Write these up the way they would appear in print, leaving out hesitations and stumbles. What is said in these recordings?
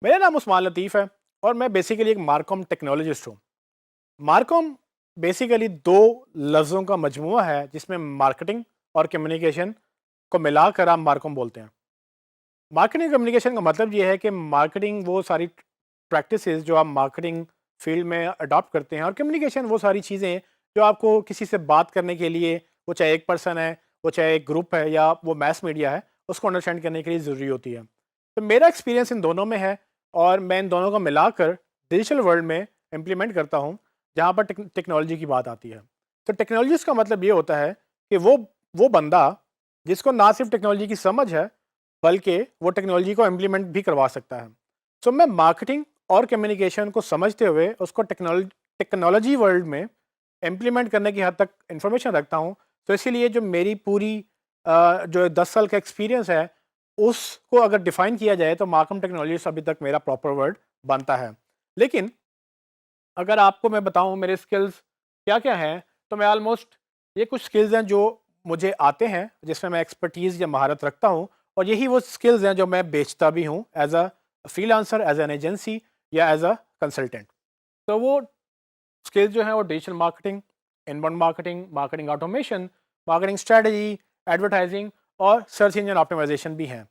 मेरा नाम उस्मान लतीफ़ है और मैं बेसिकली एक मार्कॉम टेक्नोलॉजिस्ट हूँ। मार्कॉम बेसिकली 2 लफ्ज़ों का मजमूआ है जिसमें मार्केटिंग और कम्युनिकेशन को मिलाकर आप मार्कॉम बोलते हैं। मार्केटिंग कम्युनिकेशन का मतलब ये है कि मार्केटिंग वो सारी प्रैक्टिसेस जो आप मार्केटिंग फील्ड में अडॉप्ट करते हैं, और कम्युनिकेशन वो सारी चीज़ें जो आपको किसी से बात करने के लिए, वो चाहे एक पर्सन है, वो चाहे एक ग्रुप है या वो मैस मीडिया है, उसको अंडरस्टैंड करने के लिए ज़रूरी होती है। तो मेरा एक्सपीरियंस इन दोनों में है और मैं इन दोनों को मिलाकर डिजिटल वर्ल्ड में इम्प्लीमेंट करता हूँ, जहाँ पर टेक्नोलॉजी की बात आती है। तो टेक्नोलॉजिस्ट का मतलब ये होता है कि वो बंदा जिसको ना सिर्फ टेक्नोलॉजी की समझ है, बल्कि वो टेक्नोलॉजी को इम्प्लीमेंट भी करवा सकता है। सो मैं मार्केटिंग और कम्युनिकेशन को समझते हुए उसको टेक्नोलॉजी वर्ल्ड में इम्प्लीमेंट करने की हद तक इंफॉर्मेशन रखता हूँ। तो इसीलिए जो मेरी पूरी जो 10 साल का एक्सपीरियंस है, उसको अगर डिफ़ाइन किया जाए तो मार्कम टेक्नोलॉजिस्ट अभी तक मेरा प्रॉपर वर्ड बनता है। लेकिन अगर आपको मैं बताऊँ मेरे स्किल्स क्या-क्या हैं, तो मैं ऑलमोस्ट ये कुछ स्किल्स हैं जो मुझे आते हैं, जिसमें मैं एक्सपर्टीज़ या महारत रखता हूँ, और यही वो स्किल्स हैं जो मैं बेचता भी हूँ as a freelancer, as an agency या एज़ अ कंसल्टेंट। तो वो स्किल्स जो हैं वो digital marketing, inbound marketing, marketing automation, marketing strategy, advertising और सर्च इंजन ऑप्टिमाइज़ेशन भी हैं।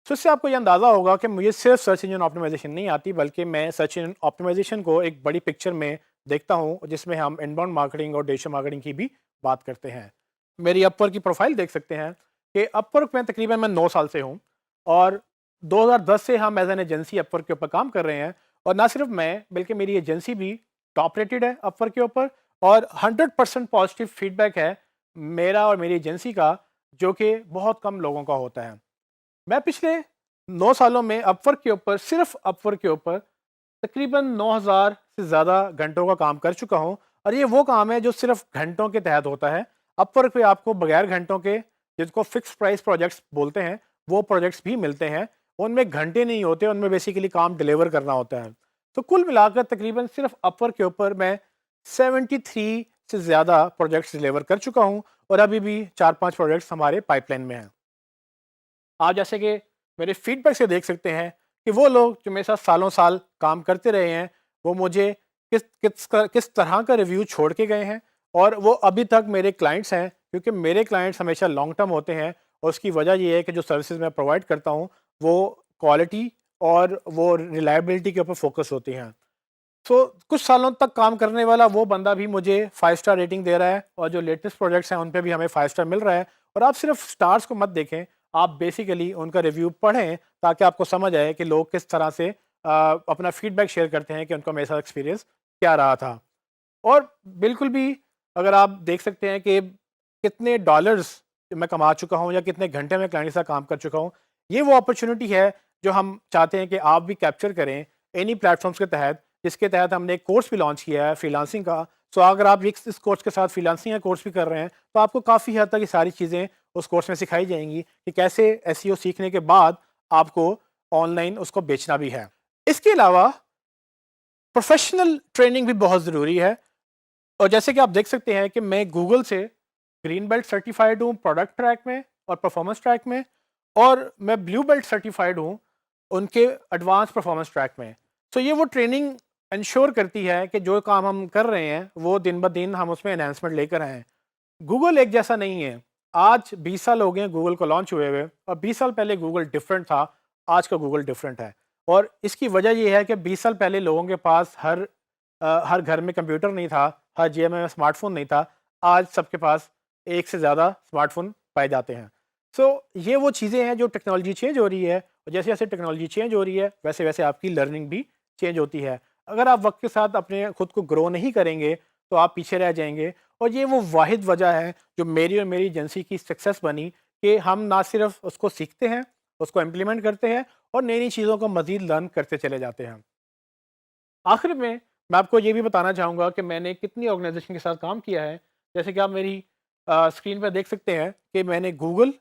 तो इससे आपको ये अंदाज़ा होगा कि मुझे सिर्फ सर्च इंजन ऑप्टिमाइज़ेशन नहीं आती, बल्कि मैं सर्च इंजन ऑप्टिमाइज़ेशन को एक बड़ी पिक्चर में देखता हूँ, जिसमें हम इनबाउंड मार्केटिंग और डिजिटल मार्केटिंग की भी बात करते हैं। मेरी अपवर्क की प्रोफाइल देख सकते हैं कि अपवर्क में तकरीबन मैं 9 साल से हूँ, और 2010 से हम एज़ एन एजेंसी अपवर्क के ऊपर काम कर रहे हैं। और ना सिर्फ मैं, बल्कि मेरी एजेंसी भी टॉप रेटेड है अपवर्क के ऊपर, और 100% पॉजिटिव फीडबैक है मेरा और मेरी एजेंसी का, जो कि बहुत कम लोगों का होता है। मैं पिछले 9 सालों में अपवर्क के ऊपर, सिर्फ अपवर्क के ऊपर तकरीबन 9000 से ज़्यादा घंटों का काम कर चुका हूँ, और ये वो काम है जो सिर्फ घंटों के तहत होता है। अपवर्क पे आपको बगैर घंटों के, जिसको फिक्स प्राइस प्रोजेक्ट्स बोलते हैं, वो प्रोजेक्ट्स भी मिलते हैं। उनमें घंटे नहीं होते, उनमें बेसिकली काम डिलीवर करना होता है। तो कुल मिलाकर तकरीबन सिर्फ अपवर्क के ऊपर मैं 73 से ज़्यादा प्रोजेक्ट्स डिलीवर कर चुका हूँ, और अभी भी 4-5 प्रोजेक्ट्स हमारे पाइपलाइन में हैं। आप जैसे कि मेरे फीडबैक से देख सकते हैं कि वो लोग जो मेरे साथ सालों साल काम करते रहे हैं, वो मुझे किस तरह का रिव्यू छोड़ के गए हैं, और वो अभी तक मेरे क्लाइंट्स हैं, क्योंकि मेरे क्लाइंट्स हमेशा लॉन्ग टर्म होते हैं। और उसकी वजह ये है कि जो सर्विसेज मैं प्रोवाइड करता हूँ, वो क्वालिटी और वो रिलायबिलिटी के ऊपर फोकस होती हैं। सो कुछ सालों तक काम करने वाला वो बंदा भी मुझे 5 स्टार रेटिंग दे रहा है, और जो लेटेस्ट प्रोजेक्ट्स हैं उन पे भी हमें 5 स्टार मिल रहा है। और आप सिर्फ स्टार्स को मत देखें, आप बेसिकली उनका रिव्यू पढ़ें, ताकि आपको समझ आए कि लोग किस तरह से अपना फीडबैक शेयर करते हैं कि उनका मेरे साथ एक्सपीरियंस क्या रहा था। और बिल्कुल भी, अगर आप देख सकते हैं कि कितने डॉलर्स मैं कमा चुका हूँ या कितने घंटे में क्लाइंट के साथ काम कर चुका हूँ, ये वो अपॉर्चुनिटी है जो हम चाहते हैं कि आप भी कैप्चर करें इन्हीं प्लेटफॉर्म्स के तहत, जिसके तहत हमने एक कोर्स भी लॉन्च किया है फ्रीलांसिंग का। सो अगर आप इस कोर्स के साथ फ्रीलांसिंग का कोर्स भी कर रहे हैं, तो आपको काफ़ी हद तक ये सारी चीज़ें उस कोर्स में सिखाई जाएंगी कि कैसे एसईओ सीखने के बाद आपको ऑनलाइन उसको बेचना भी है। इसके अलावा प्रोफेशनल ट्रेनिंग भी बहुत ज़रूरी है। और जैसे कि आप देख सकते हैं कि मैं गूगल से ग्रीन बेल्ट सर्टिफाइड हूँ प्रोडक्ट ट्रैक में और परफॉर्मेंस ट्रैक में, और मैं ब्लू बेल्ट सर्टिफाइड हूँ उनके एडवांस परफॉर्मेंस ट्रैक में। तो ये वो ट्रेनिंग इंश्योर करती है कि जो काम हम कर रहे हैं वो दिन ब दिन हम उसमें एनहांसमेंट लेकर आएँ। गूगल एक जैसा नहीं है। आज 20 साल हो गए हैं गूगल को लॉन्च हुए हुए, और 20 साल पहले गूगल डिफरेंट था, आज का गूगल डिफरेंट है। और इसकी वजह ये है कि 20 साल पहले लोगों के पास हर घर में कंप्यूटर नहीं था, हर जेब में स्मार्टफ़ोन नहीं था। आज सबके पास एक से ज़्यादा स्मार्टफ़ोन पाए जाते हैं। सो ये वो चीज़ें हैं जो टेक्नोलॉजी चेंज हो रही है, और जैसे-जैसे टेक्नोलॉजी चेंज हो रही है, वैसे-वैसे आपकी लर्निंग भी चेंज होती है। अगर आप वक़्त के साथ अपने खुद को ग्रो नहीं करेंगे, तो आप पीछे रह जाएँगे। और ये वो वाहिद वजह है जो मेरी और मेरी एजेंसी की सक्सेस बनी, कि हम ना सिर्फ उसको सीखते हैं, उसको इम्प्लीमेंट करते हैं, और नई-नई चीज़ों को मज़ीद लर्न करते चले जाते हैं। आखिर में मैं आपको ये भी बताना चाहूँगा कि मैंने कितनी ऑर्गेनाइजेशन के साथ काम किया है। जैसे कि आप मेरी स्क्रीन पर देख सकते हैं कि मैंने गूगल,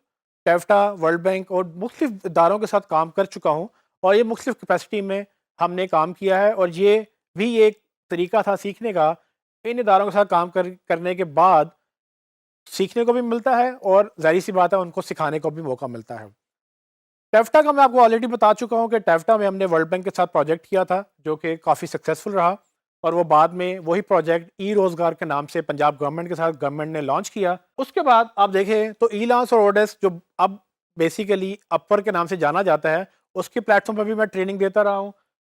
टेफ्टा, वर्ल्ड बैंक और मुख्तलिफ इदारों के साथ काम कर चुका हूँ, और ये मुख्तलिफ कैपेसिटी में हमने काम किया है। और ये भी एक तरीका था सीखने का। इन इदारों के साथ काम करने के बाद सीखने को भी मिलता है, और ज़ाहिर-सी बात है उनको सिखाने को भी मौका मिलता है। टेफ्टा का मैं आपको ऑलरेडी बता चुका हूँ कि टेफ्टा में हमने वर्ल्ड बैंक के साथ प्रोजेक्ट किया था जो कि काफ़ी सक्सेसफुल रहा, और वो बाद में वही प्रोजेक्ट ई रोज़गार के नाम से पंजाब गवर्नमेंट के साथ गवर्नमेंट ने लॉन्च किया। उसके बाद आप देखें तो ई लांस और ओडेस्क जो अब बेसिकली अपर के नाम से जाना जाता है, उसके प्लेटफॉर्म पर भी मैं ट्रेनिंग देता रहा हूँ।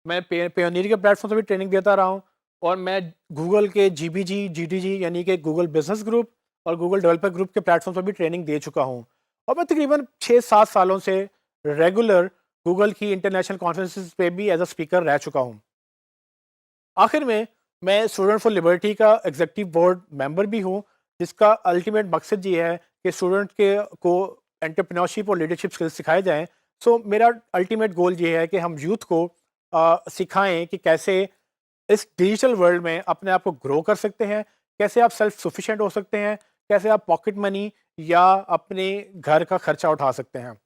मैं पेयोनियर के प्लेटफॉर्म पर भी ट्रेनिंग देता रहा हूँ, और मैं गूगल के जीबीजी, जीटीजी यानी कि गूगल बिजनेस ग्रुप और गूगल डेवलपर ग्रुप के प्लेटफॉर्म पर भी ट्रेनिंग दे चुका हूँ। और मैं तकरीबन 6-7 सालों से रेगुलर गूगल की इंटरनेशनल कॉन्फ्रेंसेस पे भी एज अ स्पीकर रह चुका हूँ। आखिर में मैं स्टूडेंट फॉर लिबर्टी का एग्जीक्यूटिव बोर्ड मेंबर भी हूँ, जिसका अल्टीमेट मकसद ये है कि स्टूडेंट के को एंटरप्रेन्योरशिप और लीडरशिप स्किल्स सिखाए जाएं। सो मेरा अल्टीमेट गोल ये है कि हम यूथ को सिखाएं कि कैसे इस डिजिटल वर्ल्ड में अपने आप को ग्रो कर सकते हैं, कैसे आप सेल्फ सफिशिएंट हो सकते हैं, कैसे आप पॉकेट मनी या अपने घर का खर्चा उठा सकते हैं।